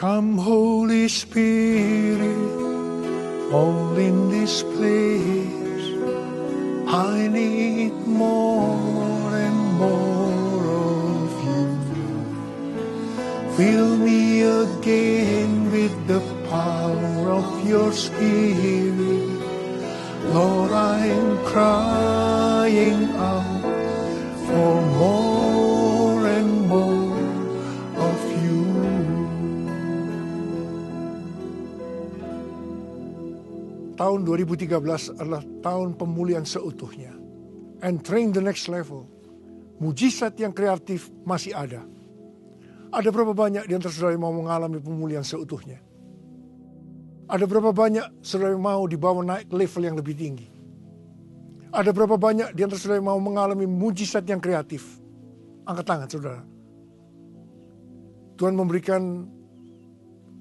Come Holy Spirit, fall in this place. I need more and more of you. Fill me again with the power of your Spirit. Lord, I'm crying out for more and more of you. Tahun 2013 adalah tahun pemulihan seutuhnya. Entering the next level. Mujizat yang kreatif masih ada. Ada berapa banyak di antara saudara yang mau mengalami pemulihan seutuhnya? Ada berapa banyak saudara yang mau dibawa naik ke level yang lebih tinggi? Ada berapa banyak di antara saudara yang mau mengalami mujizat yang kreatif? Angkat tangan saudara. Tuhan memberikan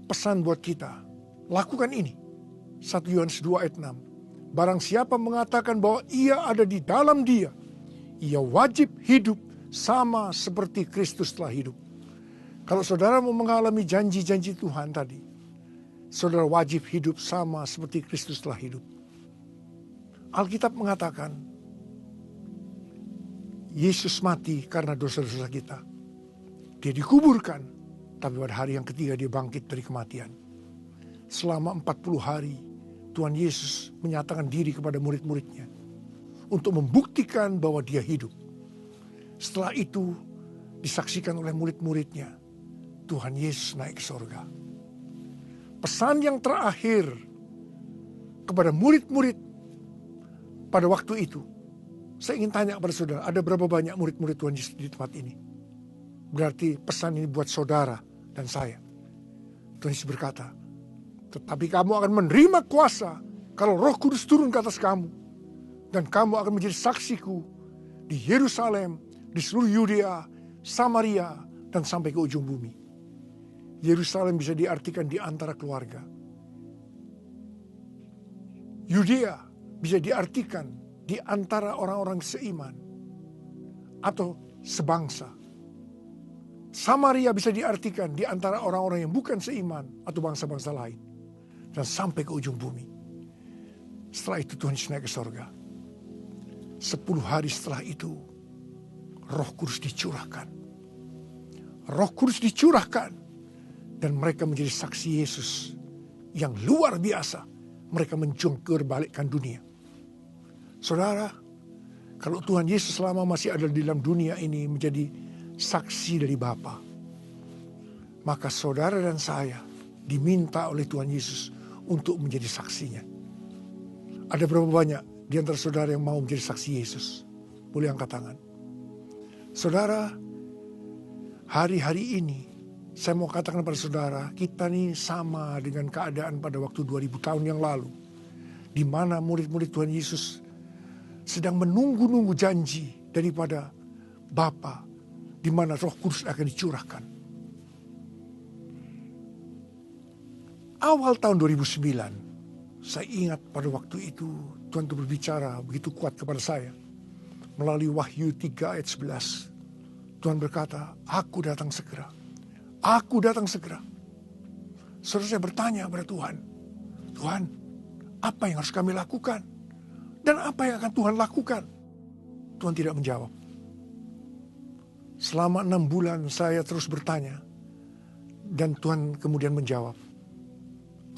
pesan buat kita. Lakukan ini. 1 Yohanes 2 ayat 6. Barang siapa mengatakan bahwa ia ada di dalam dia, ia wajib hidup sama seperti Kristus telah hidup. Kalau saudara mau mengalami janji-janji Tuhan tadi, saudara wajib hidup sama seperti Kristus telah hidup. Alkitab mengatakan, Yesus mati karena dosa-dosa kita. Dia dikuburkan, tapi pada hari yang ketiga dia bangkit dari kematian. Selama 40 hari, Tuhan Yesus menyatakan diri kepada murid-muridnya untuk membuktikan bahwa dia hidup. Setelah itu disaksikan oleh murid-muridnya, Tuhan Yesus naik ke sorga. Pesan yang terakhir kepada murid-murid pada waktu itu, saya ingin tanya kepada saudara, ada berapa banyak murid-murid Tuhan Yesus di tempat ini? Berarti pesan ini buat saudara dan saya. Tuhan Yesus berkata, tetapi kamu akan menerima kuasa kalau Roh Kudus turun ke atas kamu. Dan kamu akan menjadi saksiku di Yerusalem, di seluruh Yudea, Samaria, dan sampai ke ujung bumi. Yerusalem bisa diartikan di antara keluarga. Yudea bisa diartikan di antara orang-orang seiman atau sebangsa. Samaria bisa diartikan di antara orang-orang yang bukan seiman atau bangsa-bangsa lain. Dan sampai ke ujung bumi. Setelah itu Tuhan Yesus naik ke sorga. 10 hari setelah itu Roh Kudus dicurahkan. Roh Kudus dicurahkan. Dan mereka menjadi saksi Yesus yang luar biasa. Mereka menjungkir balikkan dunia. Saudara, kalau Tuhan Yesus selama masih ada di dalam dunia ini menjadi saksi dari Bapa, maka saudara dan saya diminta oleh Tuhan Yesus untuk menjadi saksinya. Ada berapa banyak di antara saudara yang mau menjadi saksi Yesus? Boleh angkat tangan. Saudara, hari-hari ini saya mau katakan pada saudara, kita nih sama dengan keadaan pada waktu 2000 tahun yang lalu, di mana murid-murid Tuhan Yesus sedang menunggu-nunggu janji daripada Bapa, di mana Roh Kudus akan dicurahkan. Awal tahun 2009, saya ingat pada waktu itu Tuhan itu berbicara begitu kuat kepada saya. Melalui Wahyu 3 ayat 11. Tuhan berkata, aku datang segera. Aku datang segera. Saudara, saya bertanya kepada Tuhan. Tuhan, apa yang harus kami lakukan? Dan apa yang akan Tuhan lakukan? Tuhan tidak menjawab. Selama 6 bulan saya terus bertanya. Dan Tuhan kemudian menjawab.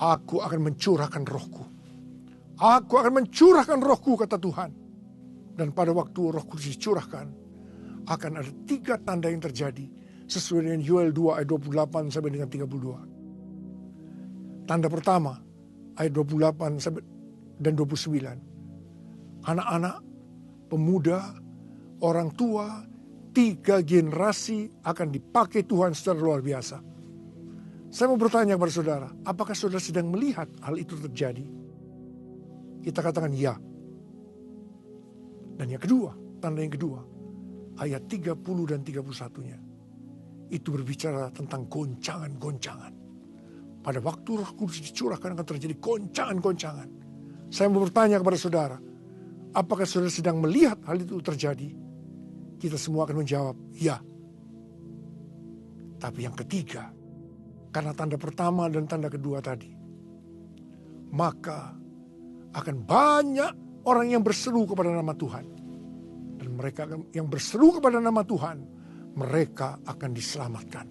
Aku akan mencurahkan rohku. Aku akan mencurahkan rohku, kata Tuhan. Dan pada waktu Roh Kudus dicurahkan, akan ada 3 tanda yang terjadi. Sesuai dengan Yoel 2 ayat 28 sampai dengan 32. Tanda pertama, ayat 28 sampai dan 29. Anak-anak, pemuda, orang tua, 3 generasi akan dipakai Tuhan secara luar biasa. Saya mau bertanya kepada saudara, apakah saudara sedang melihat hal itu terjadi? Kita katakan ya. Dan yang kedua, tanda yang kedua, ayat 30 dan 31-nya. Itu berbicara tentang goncangan-goncangan. Pada waktu Roh Kudus dicurahkan akan terjadi goncangan-goncangan. Saya mau bertanya kepada saudara, apakah saudara sedang melihat hal itu terjadi? Kita semua akan menjawab, ya. Tapi yang ketiga, karena tanda pertama dan tanda kedua tadi, maka akan banyak orang yang berseru kepada nama Tuhan. Dan mereka yang berseru kepada nama Tuhan, mereka akan diselamatkan.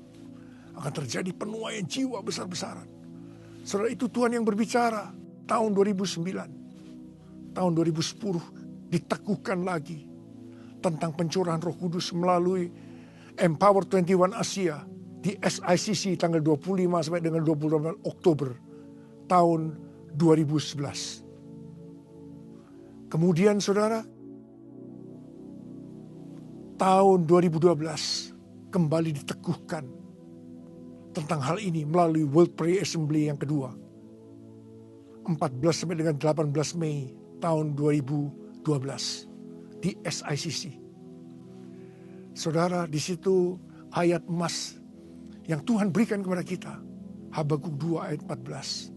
Akan terjadi penuaian jiwa besar-besaran. Saudara, itu Tuhan yang berbicara tahun 2009. Tahun 2010 diteguhkan lagi tentang pencurahan Roh Kudus melalui Empower 21 Asia di SICC tanggal 25 sampai dengan 28 Oktober tahun 2011. Kemudian saudara, tahun 2012 kembali diteguhkan tentang hal ini melalui World Prayer Assembly yang kedua. 14 sampai dengan 18 Mei tahun 2012 di SICC. Saudara, di situ ayat emas yang Tuhan berikan kepada kita. Habakuk 2 ayat 14.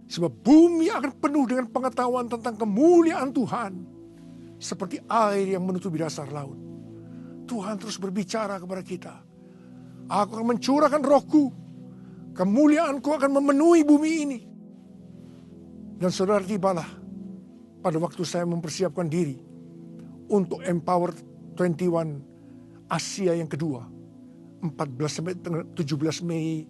Sebab bumi akan penuh dengan pengetahuan tentang kemuliaan Tuhan, seperti air yang menutupi dasar laut. Tuhan terus berbicara kepada kita. Aku akan mencurahkan rohku, kemuliaanku akan memenuhi bumi ini. Dan saudara, tibalah pada waktu saya mempersiapkan diri untuk Empower 21 Asia yang kedua, 14 sampai 17 Mei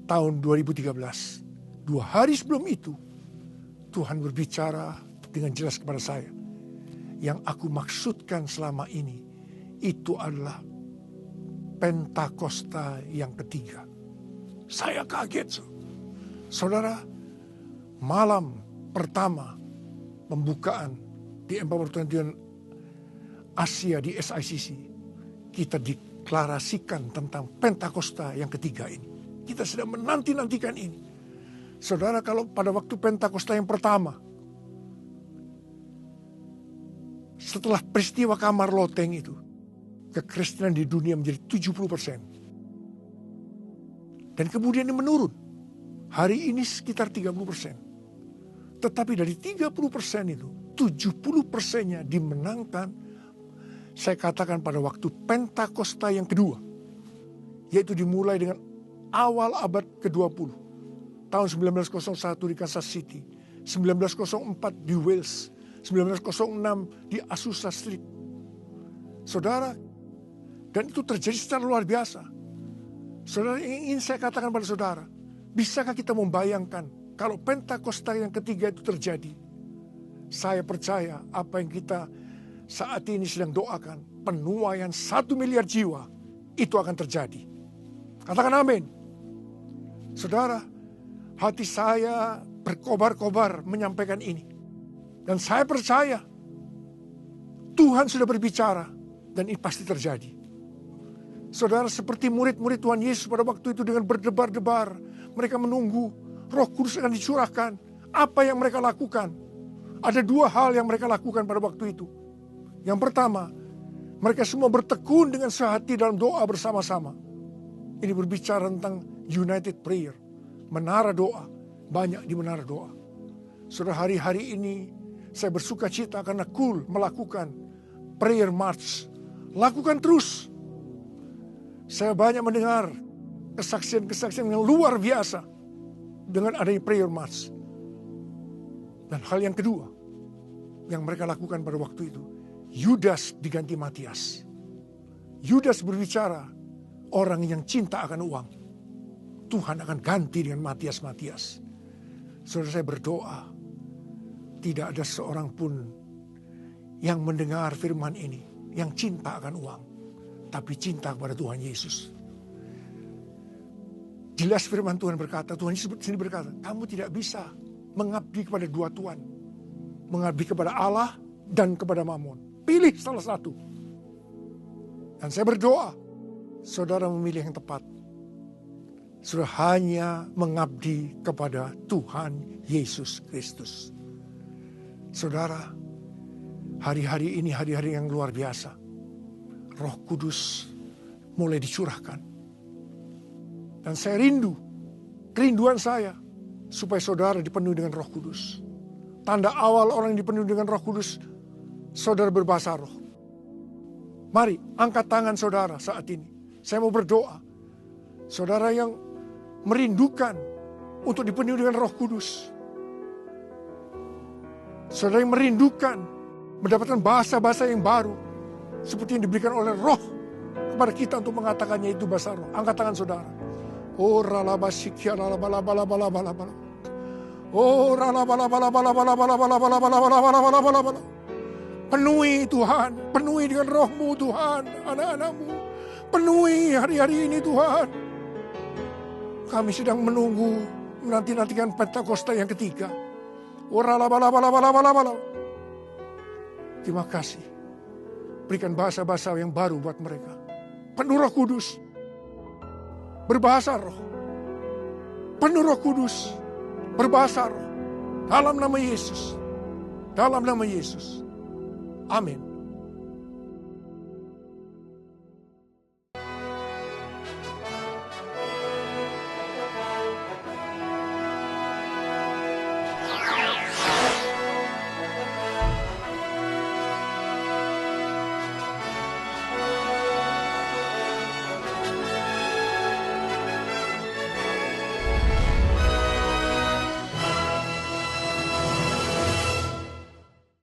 tahun 2013. 2 hari sebelum itu, Tuhan berbicara dengan jelas kepada saya. Yang aku maksudkan selama ini, itu adalah Pentakosta yang ketiga. Saya kaget, saudara. Malam pertama pembukaan di Empower 21 Asia di SICC, kita deklarasikan tentang Pentakosta yang ketiga ini. Kita sedang menanti-nantikan ini. Saudara, kalau pada waktu Pentakosta yang pertama, setelah peristiwa kamar loteng itu, kekristenan di dunia menjadi 70%. Dan kemudian ini menurun. Hari ini sekitar 30%. Tetapi dari 30% itu, 70%-nya dimenangkan, saya katakan pada waktu Pentakosta yang kedua. Yaitu dimulai dengan awal abad ke-20. Tahun 1901 di Kansas City. 1904 di Wales. 1906 di Azusa Street. Saudara, dan itu terjadi secara luar biasa. Saudara, ingin saya katakan pada saudara, bisakah kita membayangkan kalau Pentakosta yang ketiga itu terjadi? Saya percaya apa yang kita saat ini sedang doakan, penuaian 1 miliar jiwa, itu akan terjadi. Katakan amin. Saudara, hati saya berkobar-kobar menyampaikan ini. Dan saya percaya Tuhan sudah berbicara dan ini pasti terjadi. Saudara, seperti murid-murid Tuhan Yesus pada waktu itu dengan berdebar-debar, mereka menunggu Roh Kudus akan dicurahkan. Apa yang mereka lakukan? Ada 2 hal yang mereka lakukan pada waktu itu. Yang pertama, mereka semua bertekun dengan sehati dalam doa bersama-sama. Ini berbicara tentang united prayer, menara doa, banyak di menara doa. Saudara, hari-hari ini saya bersuka cita karena melakukan prayer march. Lakukan terus. Saya banyak mendengar kesaksian-kesaksian yang luar biasa dengan adanya prayer march. Dan hal yang kedua yang mereka lakukan pada waktu itu, Yudas diganti Matias. Yudas berbicara, orang yang cinta akan uang, Tuhan akan ganti dengan Matias-Matias. Saudara, saya berdoa, tidak ada seorang pun yang mendengar firman ini yang cinta akan uang, tapi cinta kepada Tuhan Yesus. Jelas firman Tuhan berkata, Tuhan Yesus sini berkata, kamu tidak bisa mengabdi kepada 2 tuan. Mengabdi kepada Allah dan kepada Mammon. Pilih salah satu. Dan saya berdoa, saudara memilih yang tepat. Saudara hanya mengabdi kepada Tuhan Yesus Kristus. Saudara, hari-hari ini hari-hari yang luar biasa. Roh Kudus mulai dicurahkan. Dan saya kerinduan saya, supaya saudara dipenuhi dengan Roh Kudus. Tanda awal orang yang dipenuhi dengan Roh Kudus, saudara berbahasa roh. Mari angkat tangan saudara saat ini. Saya mau berdoa. Saudara yang merindukan untuk dipenuhi dengan Roh Kudus. Saudara yang merindukan mendapatkan bahasa-bahasa yang baru, seperti yang diberikan oleh Roh kepada kita untuk mengatakannya itu bahasa Roh. Angkat tangan saudara. Oh ralabasikia ralabalabalabalabalabalabala. Oh ralabalabalabalabalabalabalabalabalabalabalabalabala. Penuhi Tuhan, penuhi dengan Roh-Mu Tuhan, anak-anak-Mu. Penuhi hari-hari ini Tuhan. Kami sedang menunggu, menanti-nantikan Pentakosta yang ketiga. Terima kasih. Berikan bahasa-bahasa yang baru buat mereka. Penuh Roh Kudus. Berbahasa roh. Penuh Roh Kudus. Berbahasa roh. Dalam nama Yesus. Dalam nama Yesus. Amin.